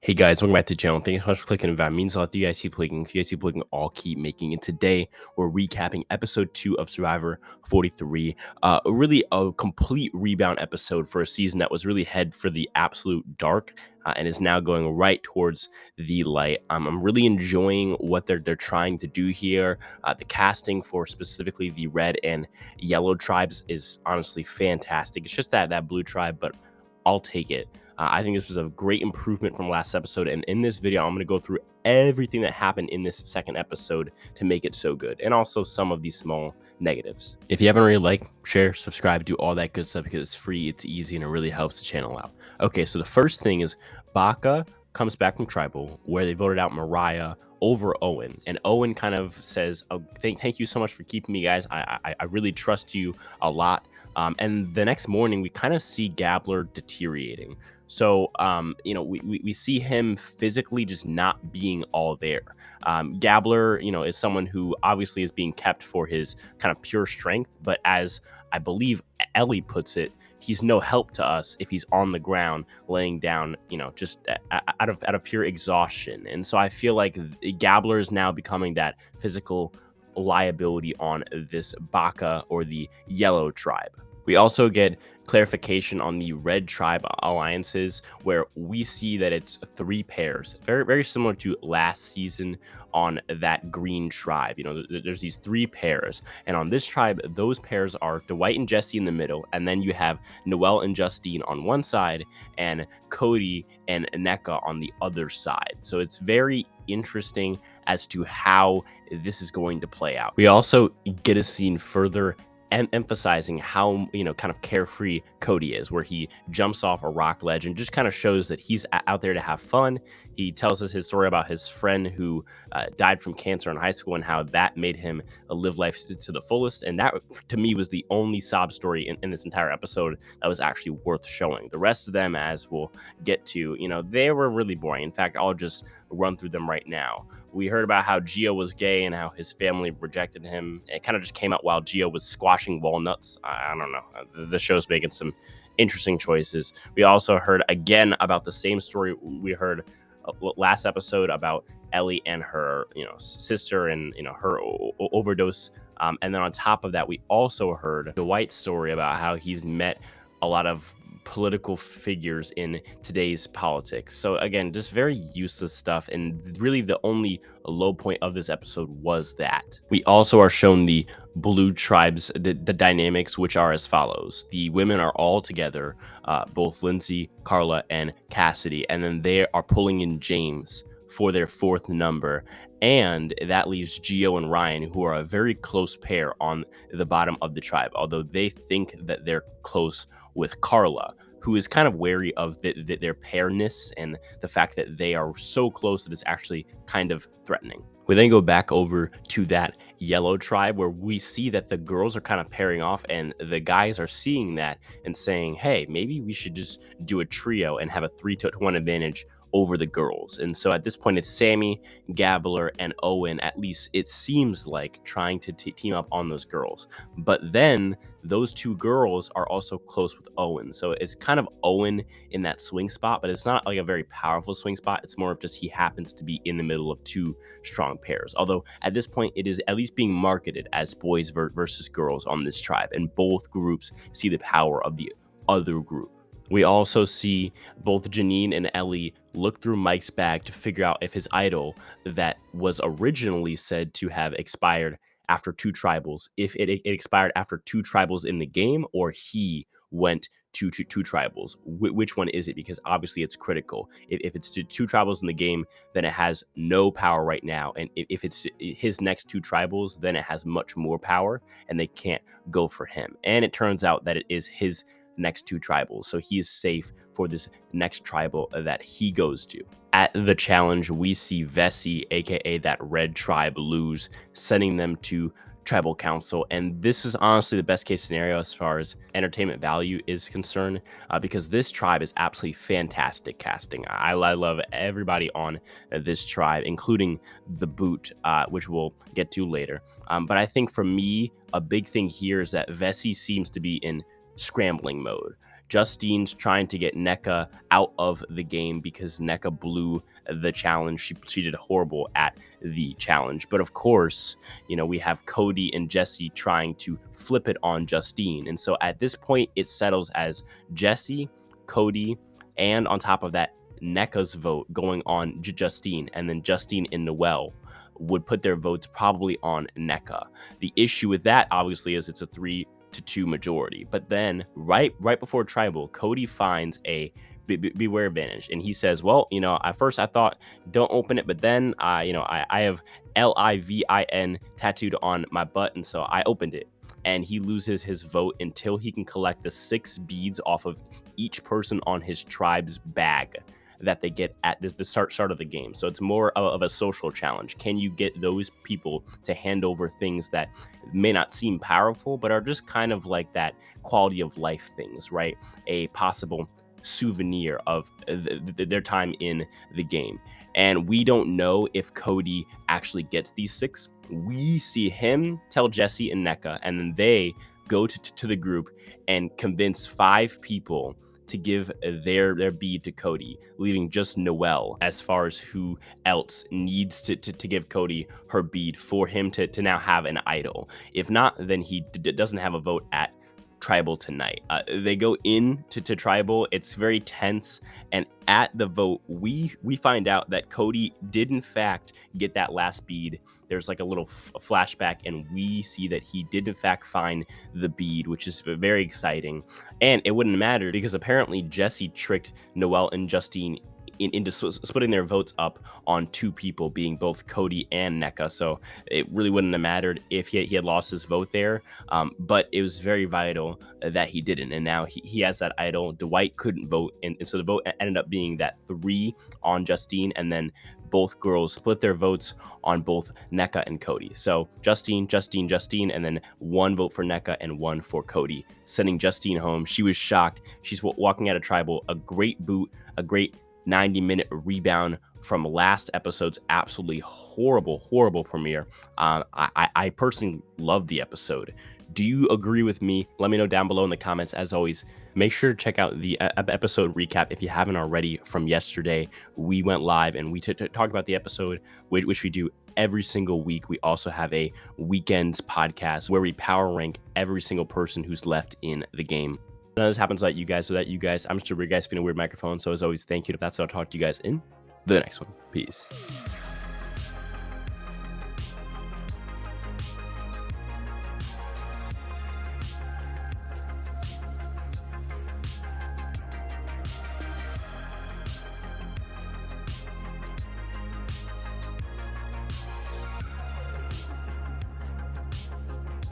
Hey guys, welcome back to the channel. Thanks so much for clicking. That means a lot. If you guys keep clicking, if you guys keep clicking, I'll keep making. And today we're recapping episode 2 of Survivor 43. Really a complete rebound episode for a season that was really head for the absolute dark and is now going right towards the light. I'm really enjoying what they're trying to do here. The casting for specifically the red and yellow tribes is honestly fantastic. It's just that blue tribe, but I'll take it. I think this was a great improvement from last episode, and in this video, I'm going to go through everything that happened in this second episode to make it so good, and also some of these small negatives. If you haven't already, like, share, subscribe, do all that good stuff because it's free, it's easy, and it really helps the channel out. Okay, so the first thing is Baka comes back from Tribal, where they voted out Mariah over Owen, and Owen kind of says, "Oh, thank you so much for keeping me, guys. I really trust you a lot." And the next morning, we kind of see Gabler deteriorating. So, we see him physically just not being all there. Gabler, is someone who obviously is being kept for his kind of pure strength, but as I believe Ellie puts it, he's no help to us if he's on the ground laying down, just out of pure exhaustion. And so I feel like Gabler is now becoming that physical liability on this Baka or the yellow tribe. We also get clarification on the red tribe alliances, where we see that it's 3 pairs, very similar to last season on that green tribe. There's these 3 pairs, and on this tribe, those pairs are Dwight and Jesse in the middle, and then you have Noelle and Justine on one side, and Cody and Nneka on the other side. So it's very interesting as to how this is going to play out. We also get a scene further and emphasizing how kind of carefree Cody is, where he jumps off a rock ledge and just kind of shows that he's out there to have fun. He tells us his story about his friend who died from cancer in high school and how that made him live life to the fullest. And that, to me, was the only sob story in this entire episode that was actually worth showing. The rest of them, as we'll get to, they were really boring. In fact, I'll just run through them right now. We heard about how Gio was gay and how his family rejected him. It kind of just came out while Gio was squashing walnuts. I don't know. The show's making some interesting choices. We also heard again about the same story we heard last episode about Ellie and her, sister and, her overdose. And then on top of that, we also heard Dwight's story about how he's met a lot of political figures in today's politics. So again, just very useless stuff, and really the only low point of this episode was that. We also are shown the blue tribes, the dynamics, which are as follows. The women are all together, both Lindsay, Carla, and Cassidy, and then they are pulling in James for their 4th number, and that leaves Gio and Ryan, who are a very close pair on the bottom of the tribe, although they think that they're close with Carla, who is kind of wary of their pairness and the fact that they are so close that it's actually kind of threatening. We then go back over to that yellow tribe, where we see that the girls are kind of pairing off, and the guys are seeing that and saying, hey, maybe we should just do a trio and have a 3-1 advantage over the girls. And so at this point, it's Sammy, Gabler, and Owen, at least it seems like, trying to team up on those girls. But then those 2 girls are also close with Owen. So it's kind of Owen in that swing spot, but it's not like a very powerful swing spot. It's more of just he happens to be in the middle of 2 strong pairs. Although at this point, it is at least being marketed as boys versus girls on this tribe, and both groups see the power of the other group. We also see both Janine and Ellie look through Mike's bag to figure out if his idol that was originally said to have expired after 2 tribals, if it expired after 2 tribals in the game, or he went to 2 tribals. Which one is it? Because obviously it's critical. If it's 2 tribals in the game, then it has no power right now. And if it's his next 2 tribals, then it has much more power, and they can't go for him. And it turns out that it is his next 2 tribals, so he's safe for this next tribal that he goes to. At the challenge, we see Vesi, aka that red tribe, lose, sending them to tribal council, and this is honestly the best case scenario as far as entertainment value is concerned, because this tribe is absolutely fantastic casting. I love everybody on this tribe, including the boot, which we'll get to later. But I think for me, a big thing here is that Vesi seems to be in scrambling mode. Justine's trying to get NECA out of the game because NECA blew the challenge. She did horrible at the challenge. But of course, we have Cody and Jesse trying to flip it on Justine. And so at this point, it settles as Jesse, Cody, and on top of that, NECA's vote going on Justine, and then Justine and Noelle would put their votes probably on NECA. The issue with that, obviously, is it's a 3-2 majority. But then right before tribal, Cody finds a beware advantage, and he says, well, at first I thought don't open it, but then I have LIVIN tattooed on my butt, and so I opened it. And he loses his vote until he can collect the 6 beads off of each person on his tribe's bag that they get at the start of the game. So it's more of a social challenge. Can you get those people to hand over things that may not seem powerful, but are just kind of like that quality of life things, right? A possible souvenir of their time in the game. And we don't know if Cody actually gets these 6. We see him tell Jesse and NECA, and then they go to the group and convince 5 people to give their bead to Cody, leaving just Noelle as far as who else needs to give Cody her bead for him to now have an idol. If not, then he doesn't have a vote at tribal tonight. They go into tribal. It's very tense, and at the vote, we find out that Cody did in fact get that last bead. There's like a little flashback, and we see that he did in fact find the bead, which is very exciting. And it wouldn't matter because apparently Jesse tricked Noelle and Justine into splitting their votes up on 2 people, being both Cody and NECA. So it really wouldn't have mattered if he had lost his vote there. But it was very vital that he didn't. And now he has that idol. Dwight couldn't vote. And so the vote ended up being that 3 on Justine, and then both girls split their votes on both NECA and Cody. So Justine, and then 1 vote for NECA and 1 for Cody, sending Justine home. She was shocked. She's walking out of tribal. A great boot, a great 90-minute rebound from last episode's absolutely horrible premiere. I personally love the episode. Do you agree with me? Let me know down below in the comments. As always, make sure to check out the episode recap if you haven't already from yesterday. We went live and we talked about the episode, which we do every single week. We also have a weekends podcast where we power rank every single person who's left in the game. None of this happens without you guys, I'm just a weird guy speaking a weird microphone. So as always, thank you. If that's what I'll talk to you guys in the next one. Peace.